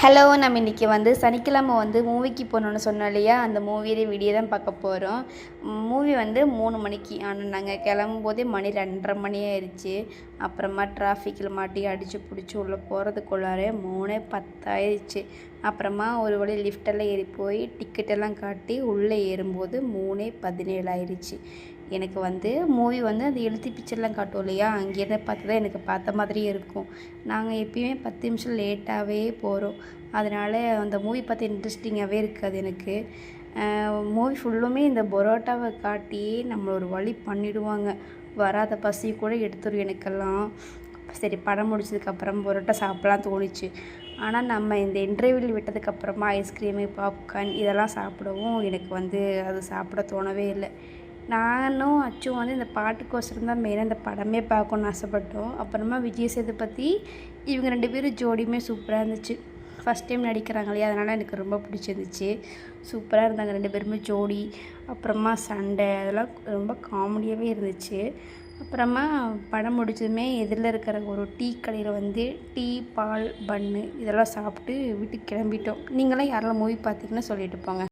Hello, நம்ம இன்றைக்கி சனிக்கிழமை மூவிக்கு போகணுன்னு சொன்னோம் இல்லையா? அந்த மூவியோட வீடியோ தான் பார்க்க போகிறோம். மூவி 3 மணிக்கு. ஆனால் நாங்கள் கிளம்பும்போதே மணி 2:30 மணி ஆயிடுச்சு. அப்புறமா டிராஃபிக்கில் மாட்டி அடித்து பிடிச்சி உள்ளே போகிறதுக்குள்ளாரே 3:10 ஆயிடுச்சு. அப்புறமா ஒரு வழி லிஃப்டெல்லாம் ஏறி போய் டிக்கெட்டெல்லாம் காட்டி உள்ளே ஏறும்போது 3:17 ஆயிடுச்சு. எனக்கு மூவி அந்த எழுத்து பிக்சர்லாம் காட்டும் இல்லையா? அங்கேருந்து பார்த்து தான் எனக்கு பார்த்த மாதிரியே இருக்கும். நாங்கள் எப்பயுமே 10 நிமிஷம் லேட்டாகவே போகிறோம். அதனால் அந்த மூவி பார்த்து இன்ட்ரெஸ்டிங்காகவே இருக்காது எனக்கு. மூவி ஃபுல்லுமே இந்த பரோட்டாவை காட்டியே நம்மளை ஒரு வழி பண்ணிவிடுவாங்க. வராத பசி கூட எடுத்துரும் எனக்கெல்லாம். சரி, படம் முடிச்சதுக்கப்புறம் பரோட்டா சாப்பிட்லாம் தோணுச்சு. ஆனால் நம்ம இந்த இன்டர்வியூவில் விட்டதுக்கப்புறமா ஐஸ்கிரீமு, பாப்கார்ன் இதெல்லாம் சாப்பிடவும் எனக்கு அது சாப்பிட தோணவே இல்லை. நானும் அச்சும் இந்த பாட்டுக்கோசரம் தான் மெயினாக இந்த படமே பார்க்கணுன்னு ஆசைப்பட்டோம். அப்புறமா விஜய் சேதுபதி இவங்க 2 பேரும் ஜோடியுமே சூப்பராக இருந்துச்சு. ஃபஸ்ட் டைம் நடிக்கிறாங்க இல்லையா? அதனால் எனக்கு ரொம்ப பிடிச்சிருந்துச்சு. சூப்பராக இருந்தாங்க 2 பேருமே ஜோடி. அப்புறமா சண்டை அதெல்லாம் ரொம்ப காமெடியாகவே இருந்துச்சு. அப்புறமா படம் முடிச்சதுமே எதிரில் இருக்கிற ஒரு டீ கடையில் டீ, பால், பன்னு இதெல்லாம் சாப்பிட்டு வீட்டுக்கு கிளம்பிட்டோம். நீங்களாம் யாரெல்லாம் மூவி பார்த்தீங்கன்னு சொல்லிட்டு போங்க.